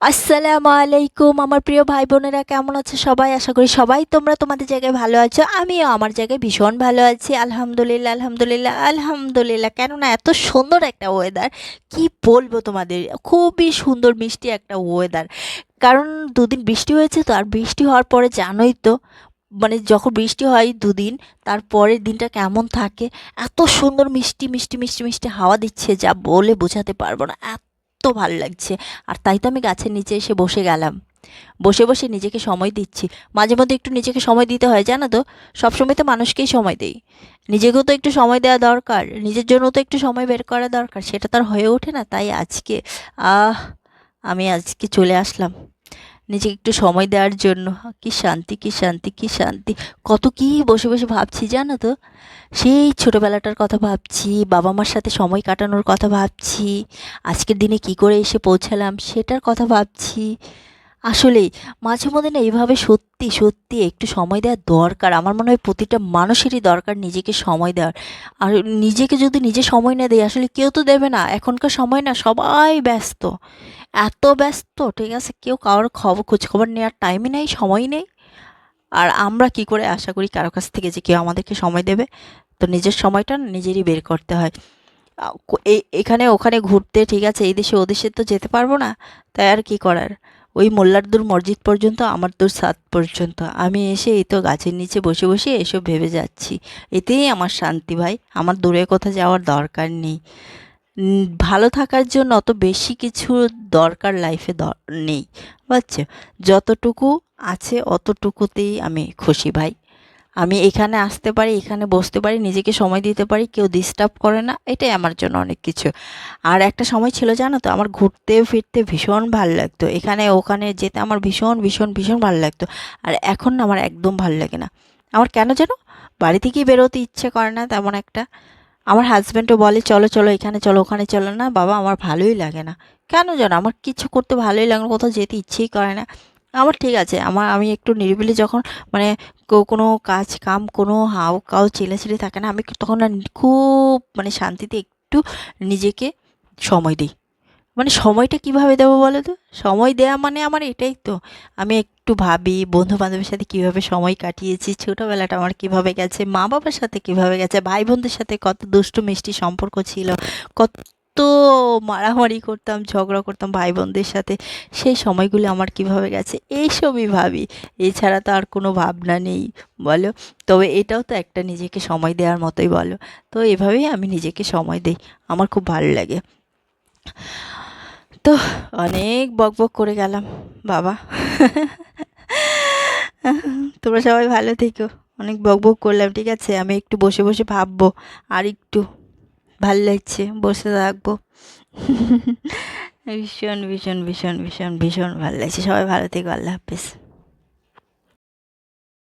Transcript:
আসসালামু আলাইকুম আমার প্রিয় ভাই বোনেরা, কেমন আছো সবাই? আশা করি সবাই তোমরা তোমাদের জায়গায় ভালো আছো। আমিও আমার জায়গায় ভীষণ ভালো আছি, আলহামদুলিল্লাহ আলহামদুলিল্লাহ আলহামদুলিল্লাহ। কেননা এত সুন্দর একটা ওয়েদার, কি বলবো তোমাদের, খুবই সুন্দর মিষ্টি একটা ওয়েদার। কারণ দুদিন বৃষ্টি হয়েছে তো, আর বৃষ্টি হওয়ার পরে জানোই তো, মানে যখন বৃষ্টি হয় দুদিন, তারপরের দিনটা কেমন থাকে। এত সুন্দর মিষ্টি মিষ্টি মিষ্টি মিষ্টি হাওয়া দিচ্ছে, যা বলে বোঝাতে পারবো না, এত ভালো লাগছে। আর তাই তো আমি গাছের নিচে এসে বসে গেলাম, বসে বসে নিজেকে সময় দিচ্ছি। মাঝে মধ্যে একটু নিজেকে সময় দিতে হয়, জানো তো। সবসময় তো মানুষকেই সময় দেই, নিজেকেও তো একটু সময় দেওয়া দরকার, নিজের জন্য তো একটু সময় বের করা দরকার, সেটা তো আর হয়ে ওঠে না। তাই আজকে আহ আমি আজকে চলে আসলাম নিজেকে একটু সময় দেওয়ার জন্য। কি শান্তি, কি শান্তি, কি শান্তি। কত কি বসে বসে ভাবছি জানো তো। সেই ছোটোবেলাটার কথা ভাবছি, বাবা মার সাথে সময় কাটানোর কথা ভাবছি, আজকের দিনে কি করে এসে পৌঁছালাম সেটার কথা ভাবছি। আসলেই মাঝে মধ্যে না এইভাবে সত্যি সত্যি একটু সময় দেওয়ার দরকার। আমার মনে হয় প্রতিটা মানুষেরই দরকার নিজেকে সময় দেওয়ার। আর নিজেকে যদি নিজে সময় না দেয়, আসলে কেউ তো দেবে না। এখনকার সময় না সবাই ব্যস্ত, এত ব্যস্ত, ঠিক আছে, কেউ কারোর খোঁজখবর নেওয়ার টাইমই নেই, সময়ই নেই। আর আমরা কি করে আশা করি কারো কাছ থেকে যে কেউ আমাদেরকে সময় দেবে? তো নিজের সময়টা না নিজেরই বের করতে হয়। এখানে ওখানে ঘুরতে, ঠিক আছে, এই দেশে ও দেশে তো যেতে পারবো না। তাই আর কি করার, ওই মোল্লার দূর মসজিদ পর্যন্ত, আমার দূর ছাদ পর্যন্ত। আমি এসে এই তো গাছের নিচে বসে বসে এসব ভেবে যাচ্ছি। এতেই আমার শান্তি ভাই, আমার দূরে কোথাও যাওয়ার দরকার নেই। ভালো থাকার জন্য অত বেশি কিছু দরকার লাইফে নেই, বুঝছো। যতটুকু আছে অতটুকুতেই আমি খুশি ভাই। আমি এখানে আসতে পারি, এখানে বসতে পারি, নিজেকে সময় দিতে পারি, কেউ ডিস্টার্ব করে না, এটাই আমার জন্য অনেক কিছু। আর একটা সময় ছিল জানো তো, আমার ঘুরতে ফিরতে ভীষণ ভালো লাগতো, এখানে ওখানে যেতে আমার ভীষণ ভীষণ ভীষণ ভালো লাগতো। আর এখন না আমার একদম ভালো লাগে না। আমার কেন যেন বাড়ি থেকেই বেরোতে ইচ্ছে করে না তেমন একটা। আমার হাজব্যান্ডও বলে চলো চলো, এখানে চলো ওখানে চলো, না বাবা আমার ভালোই লাগে না। কেন যেন আমার কিছু করতে ভালোই লাগে না, কোথাও যেতে ইচ্ছেই করে না আমার। ঠিক আছে, আমি একটু নিরিবিলি যখন, মানে কোনো কাজ কাম, কোনো হাউ কাউ চিল্লাচিল্লি থাকে না, আমি তখন না খুব মানে শান্তিতে একটু নিজেকে সময় দিই। মানে সময়টা কিভাবে দেবো বলো তো? সময় দেয়া মানে আমার এটাই তো, আমি একটু ভাবি বন্ধু বান্ধবের সাথে কিভাবে সময় কাটিয়েছি, ছোটোবেলাটা আমার কিভাবে গেছে, মা বাবার সাথে কিভাবে গেছে, ভাই বোনদের সাথে কত দুষ্টু মিষ্টি সম্পর্ক ছিল, কত মারামারি করতাম, ঝগড়া করতাম ভাই বোনদের সাথে, সেই সময়গুলো আমার কিভাবে গেছে, এইসবই ভাবি। এছাড়া তো আর কোনো ভাবনা নেই, বলো। তবে এটাও তো একটা নিজেকে সময় দেওয়ার মতোই, বলো। তো এভাবেই আমি নিজেকে সময় দিই, আমার খুব ভালো লাগে। তো অনেক বকবক করে গেলাম বাবা। তোমরা সবাই ভালো থেকো। অনেক বকবক করলাম, ঠিক আছে, আমি একটু বসে বসে ভাববো। আর একটু ভাল লাগছে, বসে থাকবো। ভীষণ ভীষণ ভীষণ ভীষণ ভীষণ ভালো লাগছে। সবাই ভালো থেকো, আল্লাহ হাফেজ।